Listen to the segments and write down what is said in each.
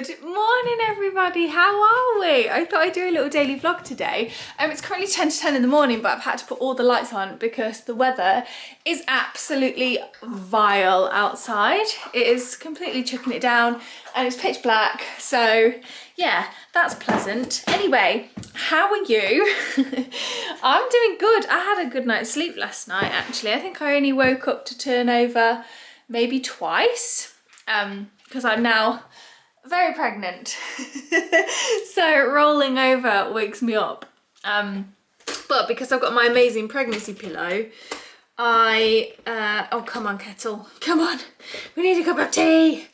Good morning everybody, how are we? I thought I'd do a little daily vlog today. It's currently 10 to 10 in the morning, but I've had to put all the lights on because the weather is absolutely vile outside. It is completely chucking it down and it's pitch black, so yeah, that's pleasant. Anyway, how are you? I'm doing good. I had a good night's sleep last night actually. I think I only woke up to turn over maybe twice because I'm now very pregnant. So rolling over wakes me up. But because I've got my amazing pregnancy pillow, oh come on kettle, come on, we need a cup of tea.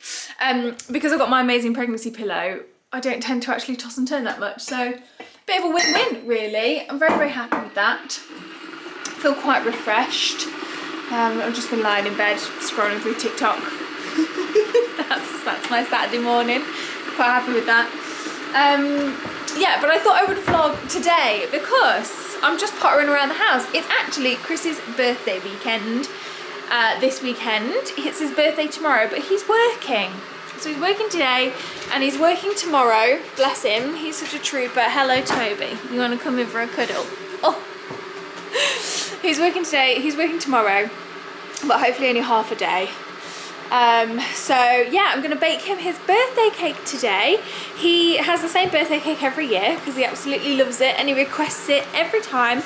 Because I've got my amazing pregnancy pillow, I don't tend to actually toss and turn that much, so bit of a win-win really. I'm very, very happy with that. Feel quite refreshed. I've just been lying in bed scrolling through TikTok. that's my Saturday morning. Quite happy with that. Yeah, but I thought I would vlog today because I'm just pottering around the house. It's actually Chris's birthday weekend this weekend. It's his birthday tomorrow, but he's working. So he's working today and he's working tomorrow. Bless him, he's such a trooper. Hello Toby, you want to come in for a cuddle? Oh. He's working today, he's working tomorrow, but hopefully only half a day. So yeah, I'm going to bake him his birthday cake today. He has the same birthday cake every year because he absolutely loves it and he requests it every time.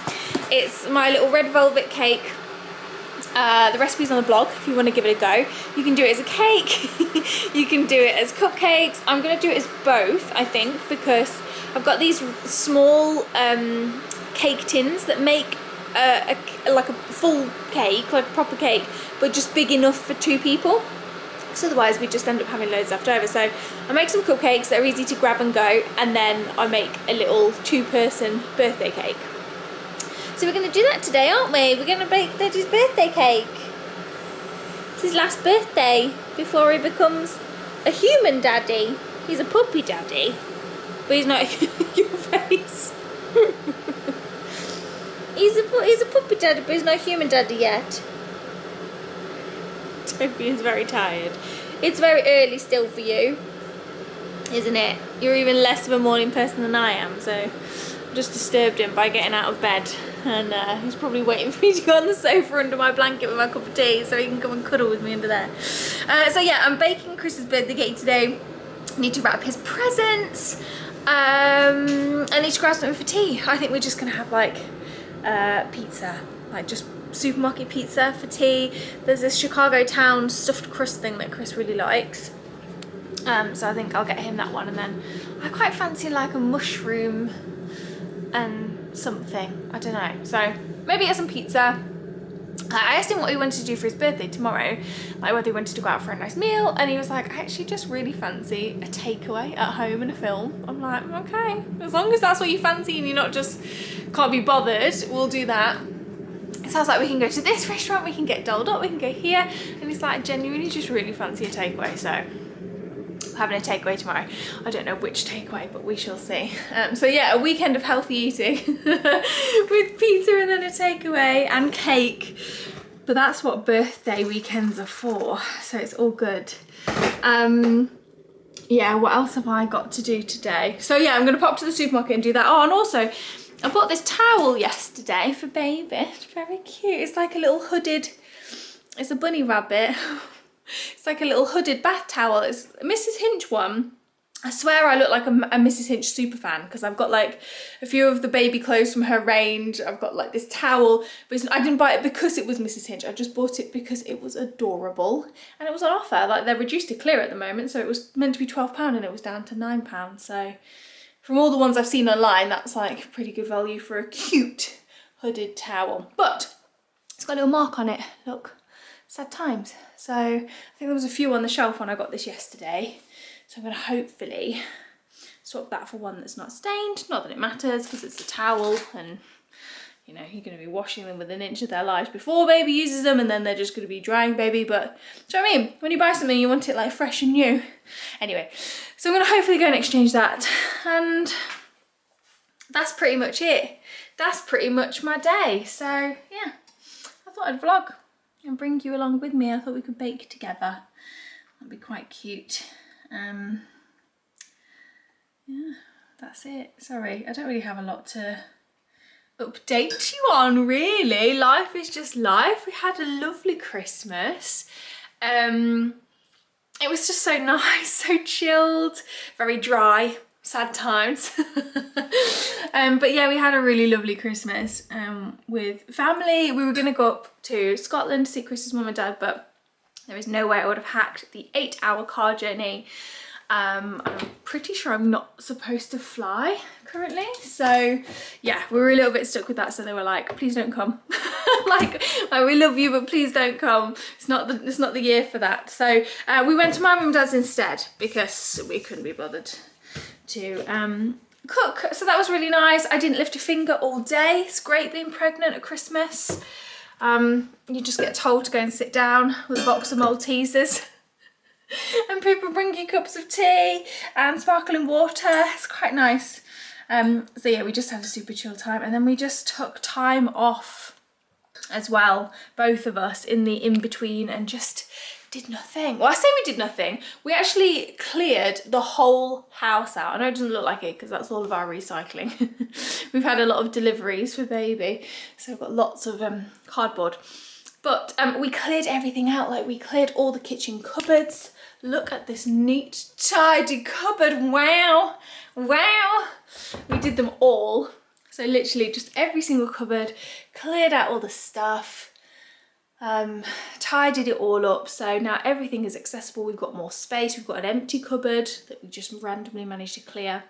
It's my little red velvet cake. The recipe's on the blog if you want to give it a go. You can do it as a cake, you can do it as cupcakes. I'm going to do it as both, I think, because I've got these small cake tins that make like a full cake, like a proper cake, but just big enough for 2 people. Because otherwise we just end up having loads left over. So I make some cupcakes that are easy to grab and go, and then I make a little 2-person birthday cake. So we're going to do that today, aren't we? We're going to bake Daddy's birthday cake. It's his last birthday before he becomes a human daddy. He's a puppy daddy, but he's not your face. He's a puppy daddy, but he's not a human daddy yet. Toby is very tired. It's very early still for you, isn't it? You're even less of a morning person than I am, so I just disturbed him by getting out of bed, and he's probably waiting for me to go on the sofa under my blanket with my cup of tea so he can come and cuddle with me under there. So yeah, I'm baking Chris's birthday cake today. I need to wrap his presents. I need to grab something for tea. I think we're just gonna have like pizza, like just supermarket pizza for tea. There's this Chicago town stuffed crust thing that Chris really likes, so I think I'll get him that one, and then I quite fancy like a mushroom and something, I don't know, so maybe get some pizza. I asked him what he wanted to do for his birthday tomorrow, like whether he wanted to go out for a nice meal, and he was like, I actually just really fancy a takeaway at home and a film. I'm like, okay, as long as that's what you fancy and you're not just can't be bothered, we'll do that. It sounds like we can go to this restaurant, we can get dolled up, we can go here, and he's like, I genuinely just really fancy a takeaway, so we're having a takeaway tomorrow. I don't know which takeaway, but we shall see. So yeah, a weekend of healthy eating with pizza and then a takeaway and cake. But that's what birthday weekends are for, so it's all good. Yeah, what else have I got to do today? So yeah, I'm gonna pop to the supermarket and do that. Oh, and also I bought this towel yesterday for baby. It's very cute. It's like a little hooded, it's a bunny rabbit. It's like a little hooded bath towel. It's a Mrs. Hinch one. I swear I look like a Mrs. Hinch super fan because I've got like a few of the baby clothes from her range. I've got like this towel, but I didn't buy it because it was Mrs. Hinch. I just bought it because it was adorable and it was on offer. Like they're reduced to clear at the moment, so it was meant to be £12 and it was down to £9. So from all the ones I've seen online, that's like pretty good value for a cute hooded towel. But it's got a little mark on it, look, sad times. So I think there was a few on the shelf when I got this yesterday. So I'm gonna hopefully swap that for one that's not stained. Not that it matters because it's a towel and you know, you're gonna be washing them within an inch of their lives before baby uses them, and then they're just gonna be drying baby. But do you know what I mean? When you buy something, you want it like fresh and new. Anyway, so I'm gonna hopefully go and exchange that. And that's pretty much it. That's pretty much my day. So yeah, I thought I'd vlog and bring you along with me. I thought we could bake together. That'd be quite cute. yeah, that's it. Sorry, I don't really have a lot to update you on, really. Life is just life. We had a lovely Christmas. It was just so nice, so chilled, very dry, sad times. But yeah, we had a really lovely Christmas with family. We were going to go up to Scotland to see Chris's mum and dad, but there is no way I would have hacked the 8-hour car journey. I'm pretty sure I'm not supposed to fly currently, so yeah, we were a little bit stuck with that. So they were like, please don't come. like we love you, but please don't come. It's not the year for that. So we went to my mum and dad's instead because we couldn't be bothered to cook. So that was really nice. I didn't lift a finger all day. It's great being pregnant at Christmas. You just get told to go and sit down with a box of Maltesers. And people bring you cups of tea and sparkling water. It's quite nice. So yeah, we just had a super chill time, and then we just took time off as well, both of us, in the in-between, and just did nothing. Well, I say we did nothing. We actually cleared the whole house out. I know it doesn't look like it because that's all of our recycling. We've had a lot of deliveries for baby, so we've got lots of cardboard. But we cleared everything out. Like, we cleared all the kitchen cupboards. Look at this neat, tidy cupboard. Wow. Wow. We did them all. So literally just every single cupboard, cleared out all the stuff, tidied it all up. So now everything is accessible. We've got more space. We've got an empty cupboard that we just randomly managed to clear.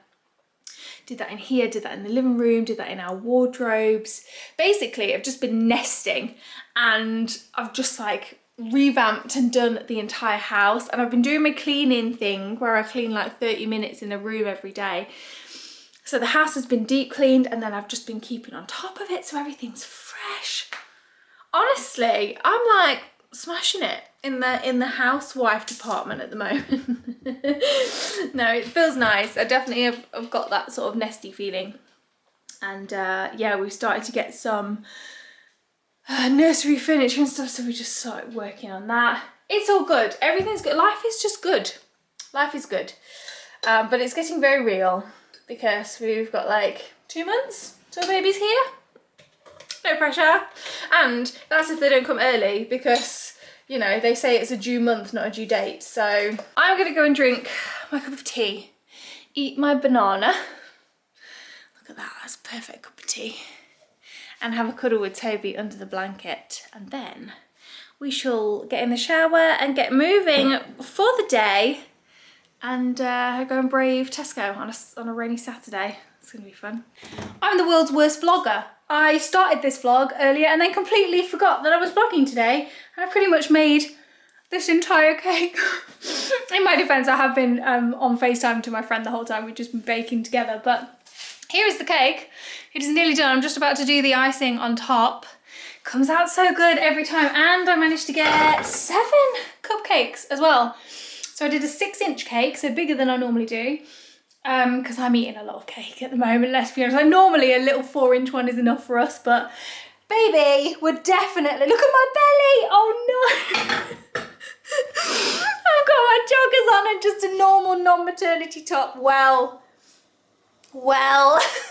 Did that in here, did that in the living room, did that in our wardrobes. Basically, I've just been nesting, and I've just like revamped and done the entire house. And I've been doing my cleaning thing where I clean like 30 minutes in a room every day. So the house has been deep cleaned, and then I've just been keeping on top of it so everything's fresh. Honestly, I'm like smashing it in the housewife department at the moment. No, it feels nice. I definitely have got that sort of nesty feeling. And yeah, we've started to get some nursery furniture and stuff, so we just started working on that. It's all good. Everything's good. Life is just good. Life is good. But it's getting very real because we've got like 2 months till baby's here. No pressure. And that's if they don't come early, because, you know, they say it's a due month, not a due date. So I'm gonna go and drink my cup of tea, eat my banana. Look at that, that's a perfect cup of tea. And have a cuddle with Toby under the blanket. And then we shall get in the shower and get moving for the day, and go and brave Tesco on a rainy Saturday. It's gonna be fun. I'm the world's worst vlogger. I started this vlog earlier and then completely forgot that I was vlogging today, and I pretty much made this entire cake. In my defense, I have been on FaceTime to my friend the whole time. We've just been baking together, but here is the cake. It is nearly done. I'm just about to do the icing on top. Comes out so good every time, and I managed to get 7 cupcakes as well. So I did a 6-inch cake, so bigger than I normally do. Because I'm eating a lot of cake at the moment, let's be honest. Like, normally a little 4-inch one is enough for us, but baby would definitely, look at my belly, oh no. I've got my joggers on and just a normal non-maternity top. Well,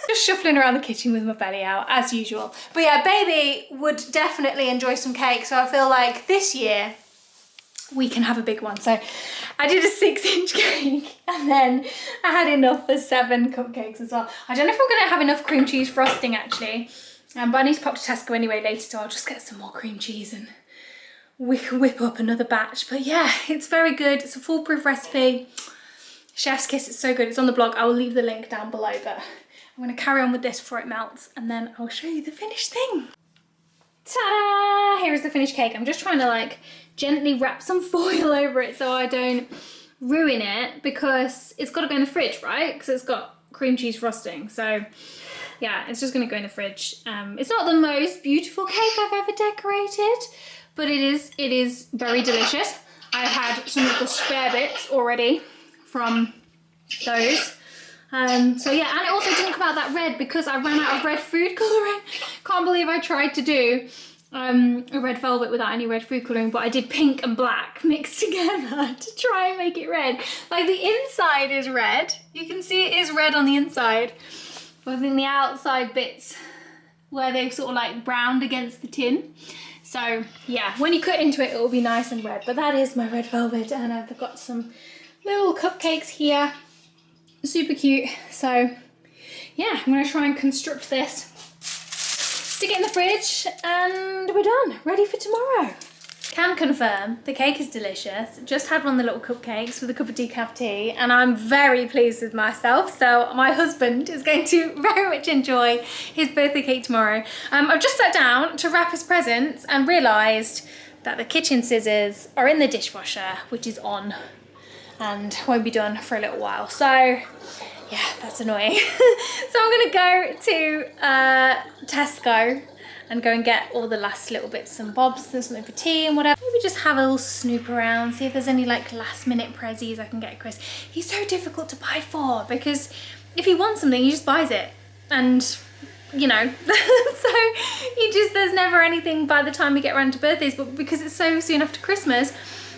just shuffling around the kitchen with my belly out as usual. But yeah, baby would definitely enjoy some cake, so I feel like this year we can have a big one. So I did a 6-inch cake, and then I had enough for 7 cupcakes as well. I don't know if I'm gonna have enough cream cheese frosting actually, but I need to pop to Tesco anyway later, so I'll just get some more cream cheese and we can whip up another batch. But yeah, it's very good. It's a foolproof recipe. Chef's kiss, it's so good. It's on the blog. I will leave the link down below, but I'm gonna carry on with this before it melts, and then I'll show you the finished thing. Ta-da! Here is the finished cake. I'm just trying to like gently wrap some foil over it so I don't ruin it, because it's got to go in the fridge, right? Because it's got cream cheese frosting. So yeah, it's just going to go in the fridge. It's not the most beautiful cake I've ever decorated, but it is very delicious. I've had some of the spare bits already from those. So yeah, and it also didn't come out that red because I ran out of red food colouring. Can't believe I tried to do a red velvet without any red food colouring, but I did pink and black mixed together to try and make it red. Like the inside is red. You can see it is red on the inside. But I think the outside bits where they sort of like browned against the tin. So yeah, when you cut into it, it will be nice and red. But that is my red velvet, and I've got some little cupcakes here. Super cute. So yeah, I'm gonna try and construct this. Stick it in the fridge and we're done, ready for tomorrow. Can confirm the cake is delicious. Just had one of the little cupcakes with a cup of decaf tea, and I'm very pleased with myself. So my husband is going to very much enjoy his birthday cake tomorrow. I've just sat down to wrap his presents and realised that the kitchen scissors are in the dishwasher, which is on and won't be done for a little while. So yeah, that's annoying. So I'm gonna go to Tesco and go and get all the last little bits and bobs. There's something for tea and whatever. Maybe just have a little snoop around, see if there's any like last minute prezzies I can get Chris. He's so difficult to buy for, because if he wants something, he just buys it. And you know, so there's never anything by the time we get around to birthdays, but because it's so soon after Christmas,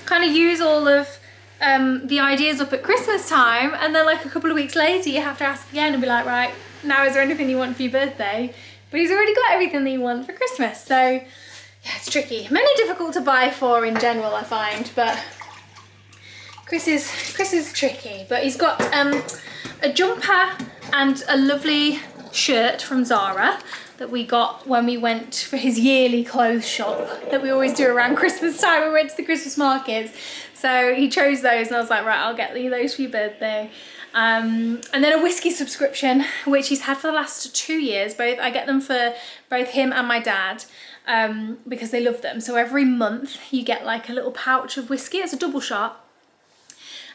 kind of use all of the ideas up at Christmas time, and then like a couple of weeks later you have to ask again and be like, right, now is there anything you want for your birthday? But he's already got everything that you want for Christmas. So yeah, it's tricky. Many difficult to buy for in general, I find, but Chris is tricky. But he's got a jumper and a lovely shirt from Zara that we got when we went for his yearly clothes shop that we always do around Christmas time. We went to the Christmas markets. So he chose those and I was like, right, I'll get you those for your birthday. And then a whiskey subscription, which he's had for the last 2 years. I get them for both him and my dad because they love them. So every month you get like a little pouch of whiskey. It's a double shot.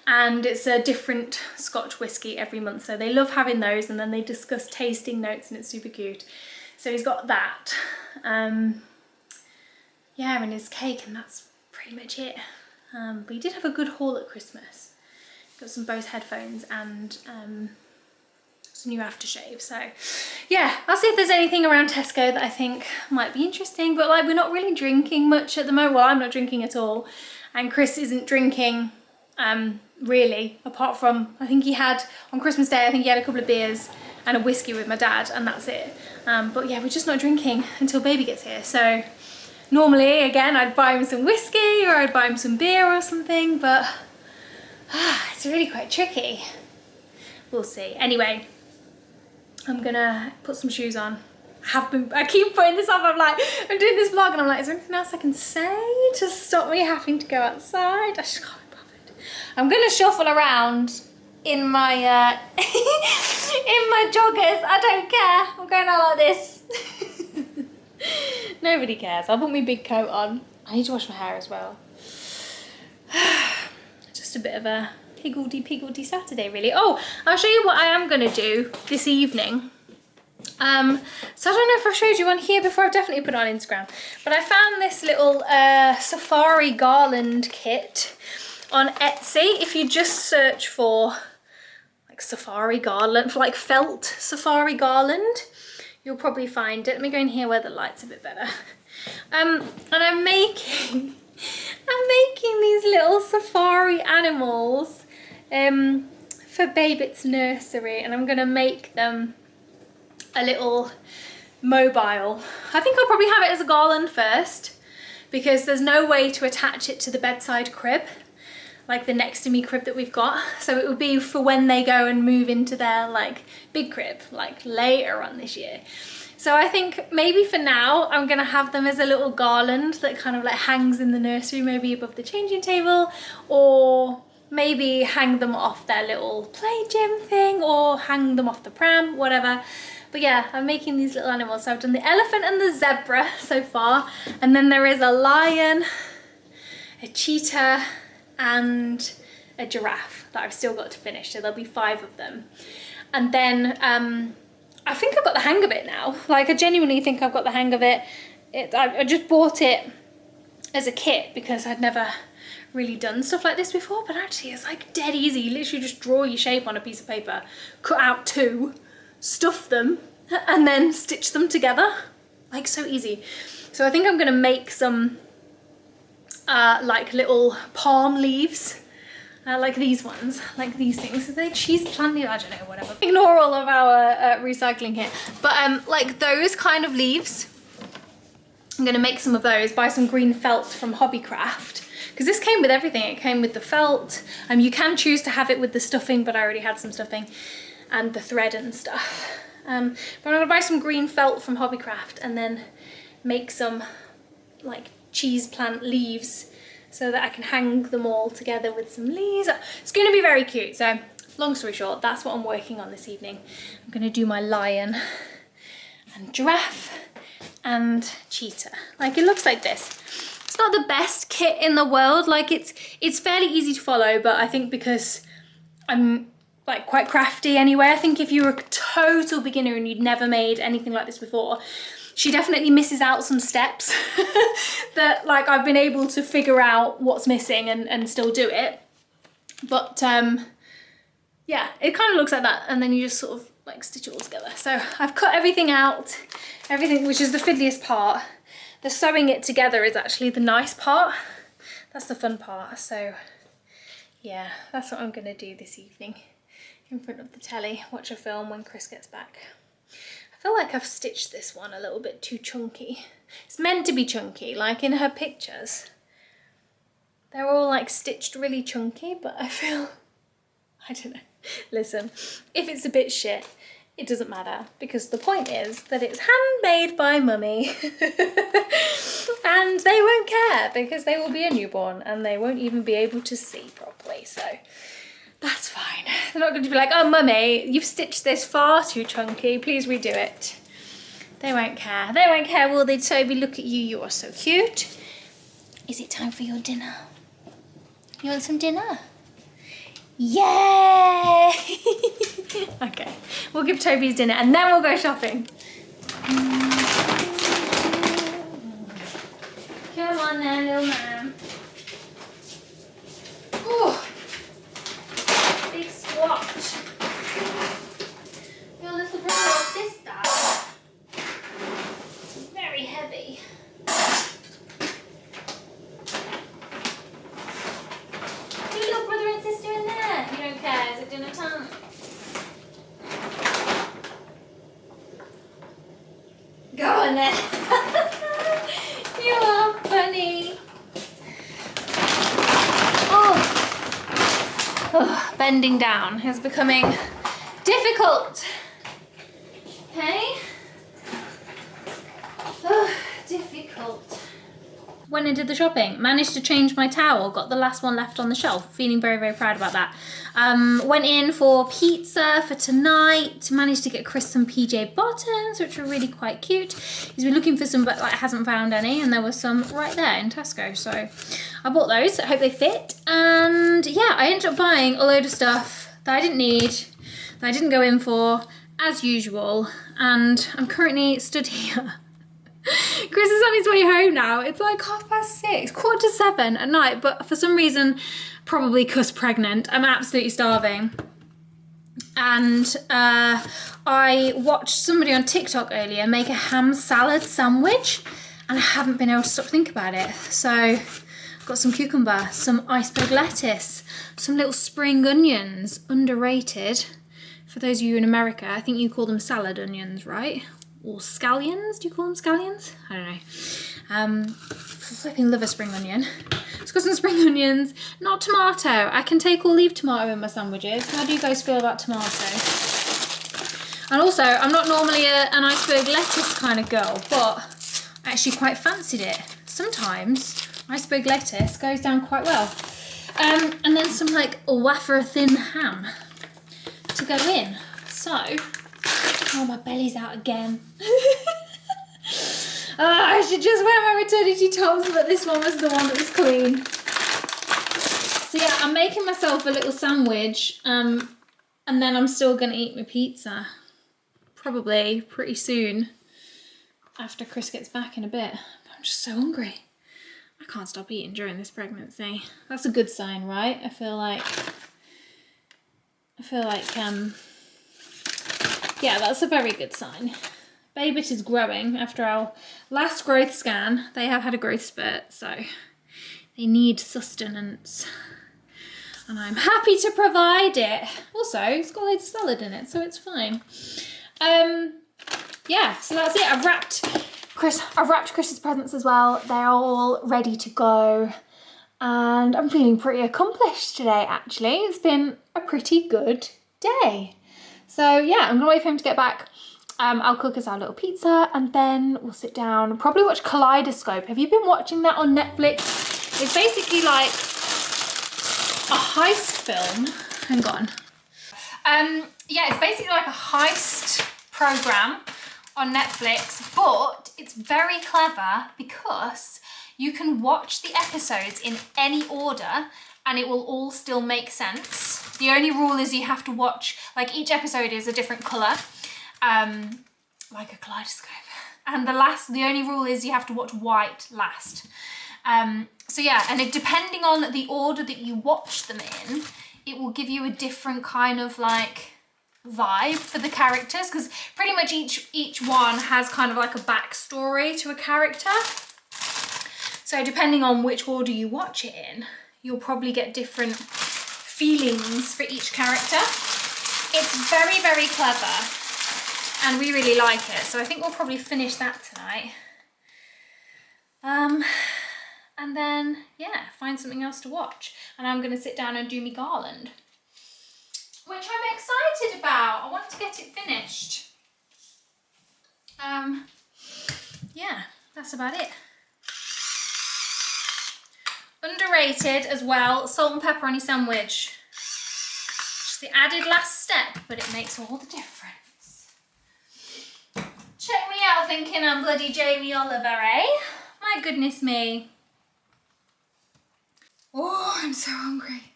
And it's a different Scotch whiskey every month. So they love having those, and then they discuss tasting notes, and it's super cute. So he's got that. Yeah, and his cake, and that's pretty much it. But he did have a good haul at Christmas. Got some Bose headphones and some new aftershave. So yeah, I'll see if there's anything around Tesco that I think might be interesting. But like, we're not really drinking much at the moment. Well, I'm not drinking at all, and Chris isn't drinking really, apart from, I think he had on Christmas Day, I think he had a couple of beers and a whiskey with my dad, and that's it. But yeah, we're just not drinking until baby gets here. So normally, again, I'd buy him some whiskey or I'd buy him some beer or something, but it's really quite tricky. We'll see. Anyway, I'm gonna put some shoes on. I keep putting this off. I'm doing this vlog and I'm like, is there anything else I can say to stop me having to go outside? I just can't be bothered. I'm gonna shuffle around in my in my joggers. I don't care. I'm going out like this. Nobody cares. I'll put my big coat on. I need to wash my hair as well. Just a bit of a higgledy-piggledy Saturday, really. Oh, I'll show you what I am going to do this evening. So I don't know if I've showed you on here before. I've definitely put it on Instagram. But I found this little safari garland kit on Etsy. If you just search for like safari garland, for like felt safari garland, you'll probably find it. Let me go in here where the light's a bit better. And I'm making these little safari animals for Babit's nursery, and I'm gonna make them a little mobile. I think I'll probably have it as a garland first, because there's no way to attach it to the bedside crib, like the next to me crib that we've got. So it would be for when they go and move into their like big crib, like later on this year. So I think maybe for now, I'm gonna have them as a little garland that kind of like hangs in the nursery, maybe above the changing table, or maybe hang them off their little play gym thing, or hang them off the pram, whatever. But yeah, I'm making these little animals. So I've done the elephant and the zebra so far, and then there is a lion, a cheetah, and a giraffe that I've still got to finish. So there'll be 5 of them. And then I think I've got the hang of it now. Like, I genuinely think I've got the hang of it. I just bought it as a kit because I'd never really done stuff like this before, but actually it's like dead easy. You literally just draw your shape on a piece of paper, cut out 2, stuff them, and then stitch them together. Like, so easy. So I think I'm gonna make some like little palm leaves. Like these ones, like these things. Are they cheese plant leaves? I don't know, whatever. Ignore all of our recycling here. But like those kind of leaves, I'm gonna make some of those, buy some green felt from Hobbycraft. Because this came with everything. It came with the felt. You can choose to have it with the stuffing, but I already had some stuffing and the thread and stuff. But I'm gonna buy some green felt from Hobbycraft and then make some like cheese plant leaves so that I can hang them all together with some leaves. It's going to be very cute. So long story short, that's what I'm working on this evening. I'm going to do my lion and giraffe and cheetah. Like, it looks like this. It's not the best kit in the world. Like, it's fairly easy to follow, but I think because I'm like quite crafty anyway, I think if you were a total beginner and you'd never made anything like this before, she definitely misses out some steps that like I've been able to figure out what's missing and still do it. But yeah, it kind of looks like that, and then you just sort of like stitch it all together. So I've cut everything out, everything, which is the fiddliest part. The sewing it together is actually the nice part. That's the fun part. So yeah, that's what I'm gonna do this evening in front of the telly, watch a film when Chris gets back. I feel like I've stitched this one a little bit too chunky. It's meant to be chunky, like in her pictures. They're all like stitched really chunky, but I feel, I don't know. Listen, if it's a bit shit, it doesn't matter, because the point is that it's handmade by Mummy. And they won't care because they will be a newborn and they won't even be able to see properly, so that's fine. They're not going to be like, oh Mummy, you've stitched this far too chunky, please redo it. They won't care. They won't care, will they, Toby? Look at you, you are so cute. Is it time for your dinner? You want some dinner? Yay! Okay, we'll give Toby his dinner and then we'll go shopping. Come on then, little man. Ooh. Big squat. Your little brother or sister. It's very heavy. Your little brother and sister in there. You don't care, is it dinner time? Go on then. You are funny. Oh, bending down is becoming difficult. Okay? Oh, difficult. Went and did the shopping, managed to change my towel, got the last one left on the shelf, feeling very, very proud about that. Went in for pizza for tonight, managed to get Chris some PJ bottoms, which were really quite cute. He's been looking for some, but like hasn't found any, and there was some right there in Tesco, so I bought those. I hope they fit, and yeah, I ended up buying a load of stuff that I didn't need, that I didn't go in for, as usual, and I'm currently stood here. Chris is on his way home now. It's like 6:30, 6:45 at night, but for some reason, probably because pregnant, I'm absolutely starving. And I watched somebody on TikTok earlier make a ham salad sandwich, and I haven't been able to stop thinking about it. So I've got some cucumber, some iceberg lettuce, some little spring onions, underrated. For those of you in America, I think you call them salad onions, right? Or scallions? Do you call them scallions? I don't know. Flipping love a spring onion. It's got some spring onions, not tomato. I can take or leave tomato in my sandwiches. How do you guys feel about tomato? And also, I'm not normally an iceberg lettuce kind of girl, but I actually quite fancied it. Sometimes iceberg lettuce goes down quite well. And then some like wafer thin ham to go in. So, oh, my belly's out again. I should just wear my maternity tops, but this one was the one that was clean. So yeah, I'm making myself a little sandwich, and then I'm still gonna eat my pizza. Probably pretty soon, after Chris gets back in a bit. But I'm just so hungry. I can't stop eating during this pregnancy. That's a good sign, right? I feel like, yeah, that's a very good sign. Baby is growing after our last growth scan. They have had a growth spurt, so they need sustenance. And I'm happy to provide it. Also, it's got loads of salad in it, so it's fine. Yeah, so that's it. I've wrapped Chris's presents as well. They're all ready to go. And I'm feeling pretty accomplished today, actually. It's been a pretty good day. So yeah, I'm gonna wait for him to get back. I'll cook us our little pizza and then we'll sit down and probably watch Kaleidoscope. Have you been watching that on Netflix? It's basically like a heist film. Hang on. Yeah, it's basically like a heist program on Netflix, but it's very clever because you can watch the episodes in any order and it will all still make sense. The only rule is you have to watch, like each episode is a different colour, like a kaleidoscope. And the only rule is you have to watch white last. So yeah, and depending on the order that you watch them in, it will give you a different kind of like vibe for the characters, because pretty much each one has kind of like a backstory to a character. So depending on which order you watch it in, you'll probably get different feelings for each character. It's very, very clever and we really like it. So I think we'll probably finish that tonight. And then, yeah, find something else to watch. And I'm going to sit down and do my garland, which I'm excited about. I want to get it finished. Yeah, that's about it. Underrated as well, salt and pepper on your sandwich. Just the added last step, but it makes all the difference. Check me out thinking I'm bloody Jamie Oliver, eh? My goodness me. Oh, I'm so hungry.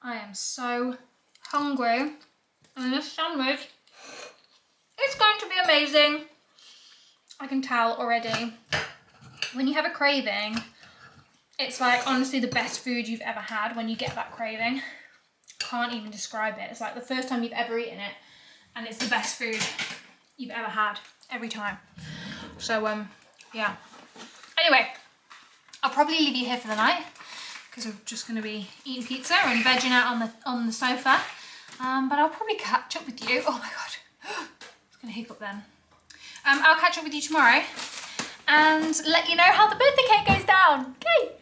I am so hungry. And this sandwich is going to be amazing. I can tell already. When you have a craving, it's like honestly the best food you've ever had when you get that craving. Can't even describe it. It's like the first time you've ever eaten it and it's the best food you've ever had every time. So yeah. Anyway, I'll probably leave you here for the night because we're just going to be eating pizza and vegging out on the sofa. But I'll probably catch up with you. Oh my god, I was going to hiccup then. I'll catch up with you tomorrow and let you know how the birthday cake goes down. Okay.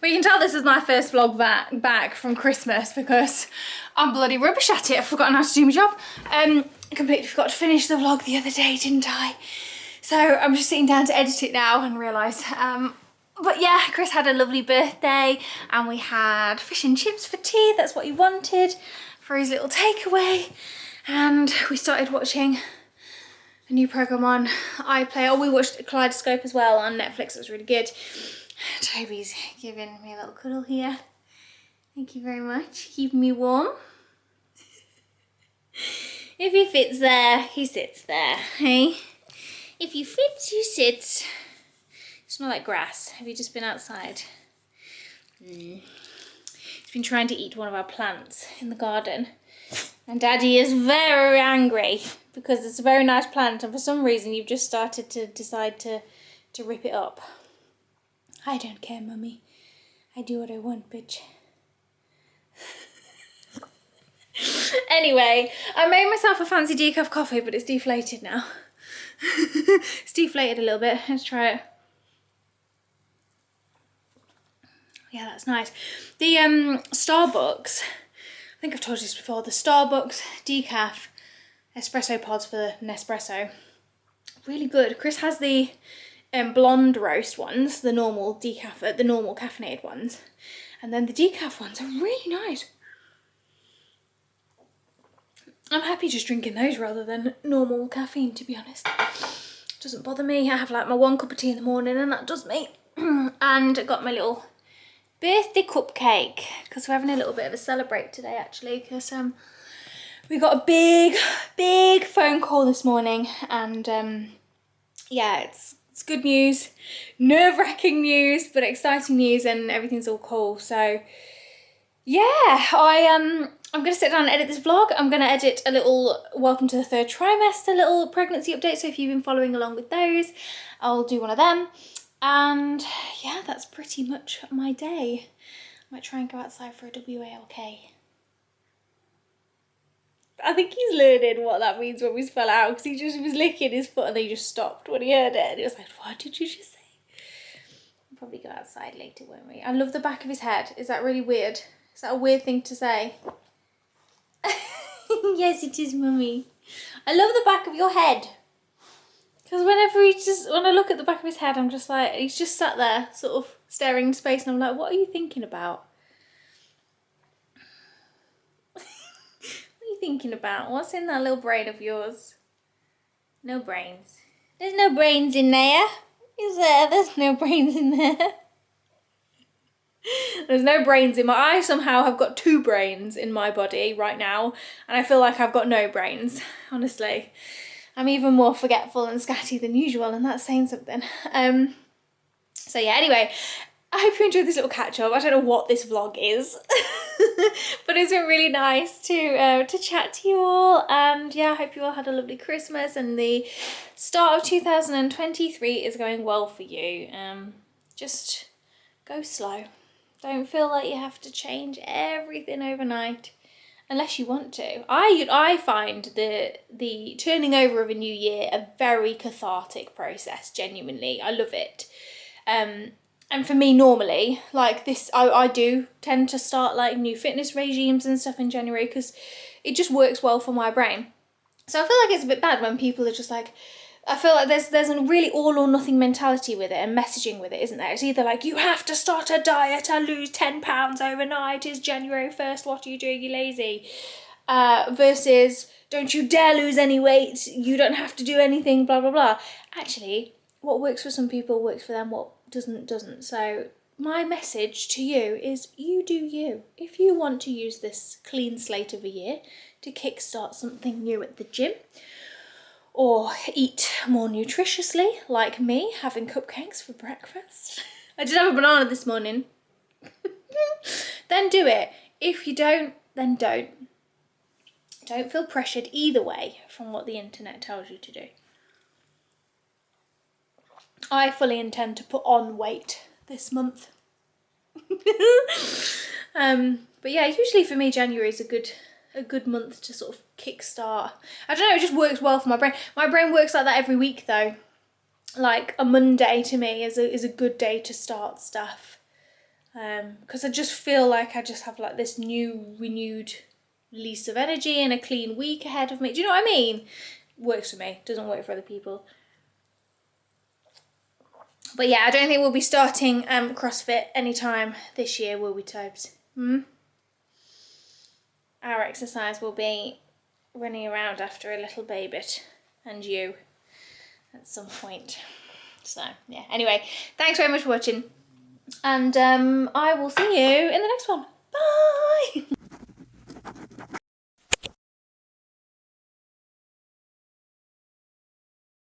Well, you can tell this is my first vlog back from Christmas because I'm bloody rubbish at it. I've forgotten how to do my job. I completely forgot to finish the vlog the other day, didn't I? So I'm just sitting down to edit it now and realised. But yeah, Chris had a lovely birthday and we had fish and chips for tea. That's what he wanted for his little takeaway. And we started watching a new programme on iPlayer. Oh, we watched Kaleidoscope as well on Netflix. It was really good. Toby's giving me a little cuddle here. Thank you very much. Keeping me warm. If he fits there, he sits there, hey? If you fit, you sit. You smell like grass. Have you just been outside? He's been trying to eat one of our plants in the garden. And Daddy is very angry because it's a very nice plant and for some reason you've just started to decide to rip it up. I don't care, Mummy. I do what I want, bitch. Anyway, I made myself a fancy decaf coffee, but it's deflated now. It's deflated a little bit. Let's try it. Yeah, that's nice. The Starbucks, I think I've told you this before, the Starbucks decaf espresso pods for the Nespresso. Really good. Chris has the blonde roast ones, the normal caffeinated ones, and then the decaf ones are really nice. I'm happy just drinking those rather than normal caffeine, to be honest. Doesn't bother me. I have like my 1 cup of tea in the morning and that does me. And I got my little birthday cupcake because we're having a little bit of a celebrate today actually, because we got a big phone call this morning and yeah, it's good news, nerve-wracking news, but exciting news, and everything's all cool. So yeah, I'm going to sit down and edit this vlog. I'm going to edit a little welcome to the third trimester, little pregnancy update. So if you've been following along with those, I'll do one of them. And yeah, that's pretty much my day. I might try and go outside for a WALK. I think he's learning what that means when we spell it out, because he just was licking his foot and then he just stopped when he heard it. And he was like, what did you just say? We'll probably go outside later, won't we? I love the back of his head. Is that really weird? Is that a weird thing to say? Yes, it is, Mummy. I love the back of your head. Because when I look at the back of his head, I'm just like, he's just sat there, sort of staring into space, and I'm like, what are you thinking about? What are you thinking about? What's in that little brain of yours? No brains. There's no brains in there. Is there? There's no brains in there. There's no brains in I somehow have got 2 brains in my body right now, and I feel like I've got no brains, honestly. I'm even more forgetful and scatty than usual, and that's saying something. So yeah, anyway, I hope you enjoyed this little catch up. I don't know what this vlog is, but it's been really nice to chat to you all. And yeah, I hope you all had a lovely Christmas, and the start of 2023 is going well for you. Just go slow. Don't feel like you have to change everything overnight, unless you want to. I find the turning over of a new year a very cathartic process, genuinely. I love it. And for me, normally, like this, I do tend to start like new fitness regimes and stuff in January, because it just works well for my brain. So I feel like it's a bit bad when people are just like, I feel like there's a really all or nothing mentality with it and messaging with it, isn't there? It's either like, you have to start a diet and lose 10 pounds overnight. It's January 1st. What are you doing? You lazy. Versus, don't you dare lose any weight. You don't have to do anything, blah, blah, blah. Actually, what works for some people works for them. What doesn't. So my message to you is, you do you. If you want to use this clean slate of a year to kickstart something new at the gym, or eat more nutritiously, like me, having cupcakes for breakfast. I did have a banana this morning. Then do it. If you don't, then don't. Don't feel pressured either way from what the internet tells you to do. I fully intend to put on weight this month. But yeah, usually for me, January is a good month to sort of kickstart. I don't know, it just works well for my brain. My brain works like that every week though. Like a Monday to me is a good day to start stuff. Because I just feel like I just have like this new renewed lease of energy and a clean week ahead of me. Do you know what I mean? Works for me, doesn't work for other people. But yeah, I don't think we'll be starting CrossFit anytime this year, will we, Tobes? Our exercise will be running around after a little baby and you at some point. So yeah, anyway, thanks very much for watching, and I will see you in the next one. Bye.